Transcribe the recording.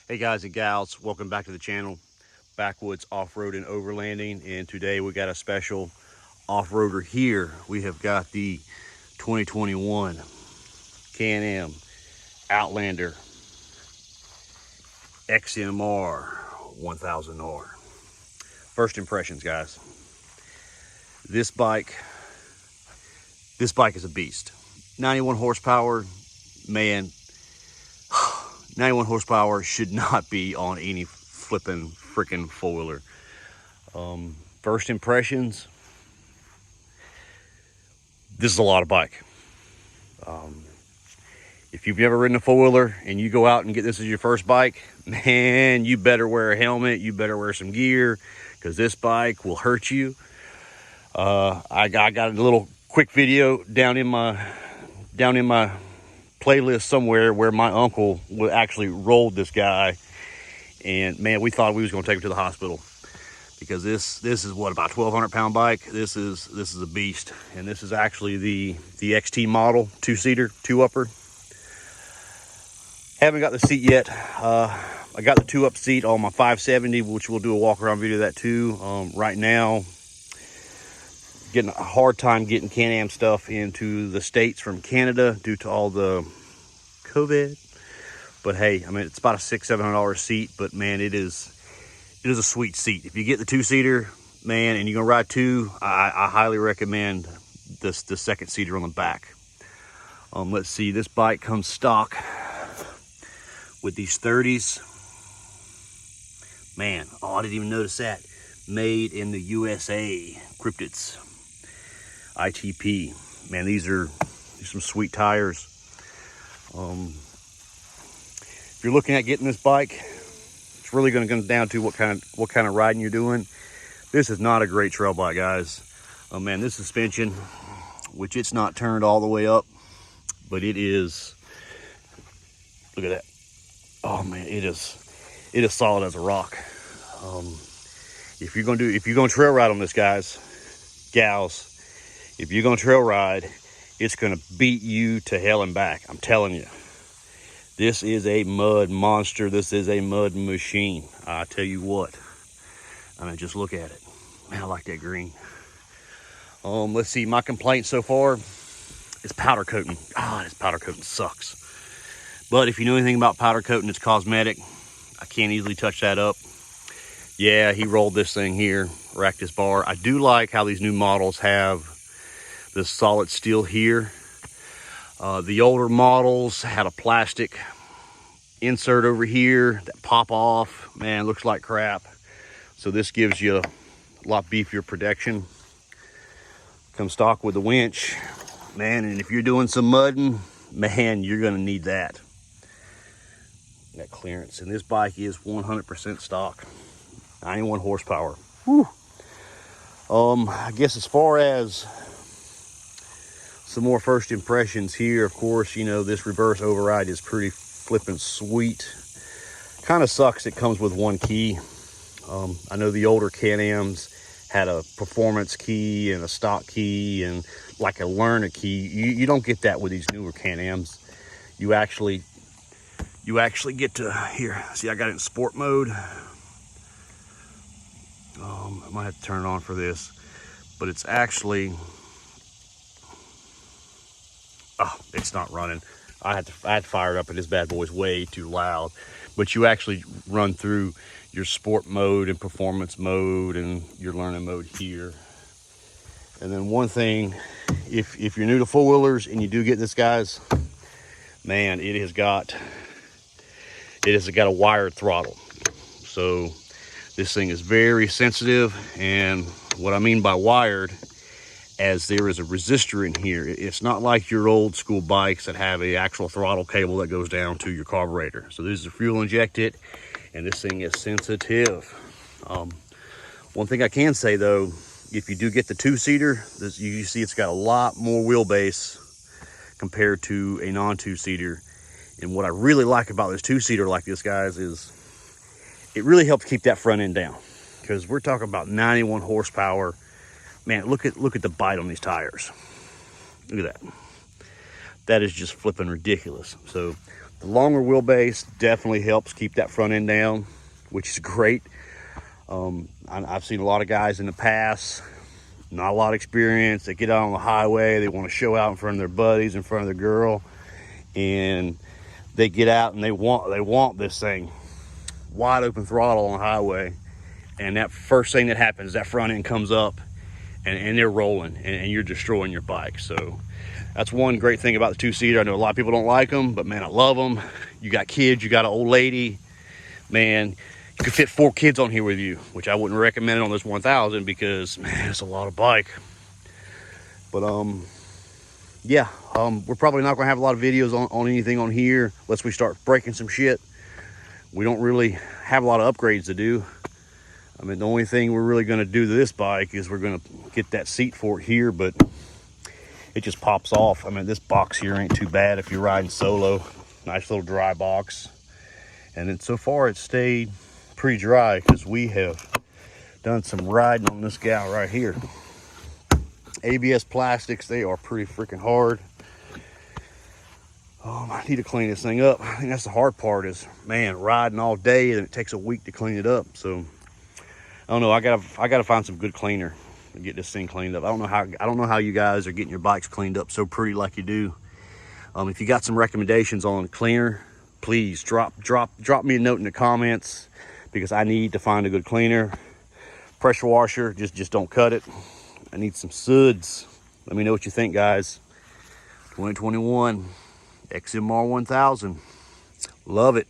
Hey guys and gals, welcome back to the channel, Backwoods Off-Road and Overlanding, and today we got a special off-roader here. We have got the 2021 Canam Outlander XMR 1000R. First impressions, guys. This bike is a beast. 91 horsepower, man. 91 horsepower should not be on any flipping freaking four-wheeler. First impressions, this is a lot of bike. If you've never ridden a four-wheeler and you go out and get this as your first bike, man, you better wear a helmet, you better wear some gear, because this bike will hurt you. I got a little quick video down in my playlist somewhere where my uncle actually rolled this guy, and man, we thought we was going to take him to the hospital, because this is what, about 1,200 pound bike. This is a beast, and this is actually the XT model, two-seater, two-upper. Haven't got the seat yet. I got the two-up seat on my 570, which we'll do a walk-around video of that too. Right now, getting a hard time getting Canam stuff into the States from Canada due to all the COVID. But hey, I mean, it's about a $600-700 seat, but man, it is a sweet seat. If you get the two-seater, man, and you're gonna ride two, I highly recommend the second seater on the back. Let's see, this bike comes stock with these 30s. Man, oh, I didn't even notice that. Made in the USA, Cryptids. ITP. Man, these are some sweet tires. If you're looking at getting this bike, it's really going to come down to what kind of riding you're doing. This is not a great trail bike, guys. Oh man, this suspension, which it's not turned all the way up, but it is. Look at that. Oh man, it is solid as a rock. If you're gonna trail ride on this, guys, gals, if you're gonna trail ride, it's gonna beat you to hell and back. I'm telling you. This is a mud monster. This is a mud machine. I tell you what. I mean, just look at it. Man, I like that green. Let's see, my complaint so far is powder coating. This powder coating sucks. But if you know anything about powder coating, it's cosmetic. I can't easily touch that up. Yeah, he rolled this thing here, racked this bar. I do like how these new models have this solid steel here. The older models had a plastic insert over here that pop off. Man, looks like crap. So this gives you a lot beefier protection. Comes stock with the winch. Man, and if you're doing some mudding, man, you're gonna need that. That clearance. And this bike is 100% stock. 91 horsepower. Whew. I guess as far as some more first impressions here, of course, you know, this reverse override is pretty flippin' sweet. Kind of sucks it comes with one key. I know the older Canams had a performance key and a stock key and like a learn a key. You don't get that with these newer Canams. You actually get to, here, see, I got it in sport mode. I might have to turn it on for this, but it's actually, it's not running. I had to fire it up, and this bad boy's way too loud. But you actually run through your sport mode and performance mode and your learning mode here. And then one thing, if you're new to four-wheelers and you do get this, guys, man, it has got a wired throttle. So this thing is very sensitive, and what I mean by wired, as there is a resistor in here. It's not like your old school bikes that have an actual throttle cable that goes down to your carburetor. So this is fuel injected, and this thing is sensitive. One thing I can say though, if you do get the two-seater, you see it's got a lot more wheelbase compared to a non-two-seater. And what I really like about this two-seater like this, guys, is it really helps keep that front end down, because we're talking about 91 horsepower. Man, look at the bite on these tires. Look at that. That is just flipping ridiculous. So The longer wheelbase definitely helps keep that front end down, which is great. I've seen a lot of guys in the past, not a lot of experience. They get out on the highway, they want to show out in front of their buddies, in front of their girl, and they get out and they want this thing wide open throttle on the highway, and that first thing that happens, that front end comes up and they're rolling, and you're destroying your bike. So that's one great thing about the two-seater. I know a lot of people don't like them, but man, I love them. You got kids, you got an old lady, man, you could fit 4 kids on here with you, which I wouldn't recommend it on this 1000 because, man, it's a lot of bike. But yeah, we're probably not gonna have a lot of videos on anything on here unless we start breaking some shit. We don't really have a lot of upgrades to do. I mean, the only thing we're really gonna do to this bike is we're gonna get that seat for it here, but it just pops off. I mean, this box here ain't too bad if you're riding solo. Nice little dry box. And then so far it's stayed pretty dry because we have done some riding on this gal right here. ABS plastics, they are pretty freaking hard. I need to clean this thing up. I think that's the hard part is, man, riding all day and it takes a week to clean it up. So I don't know. I gotta find some good cleaner and get this thing cleaned up. I don't know how you guys are getting your bikes cleaned up so pretty like you do. If you got some recommendations on cleaner, please drop me a note in the comments because I need to find a good cleaner. Pressure washer, just don't cut it. I need some suds. Let me know what you think, guys. 2021 XMR 1000. Love it.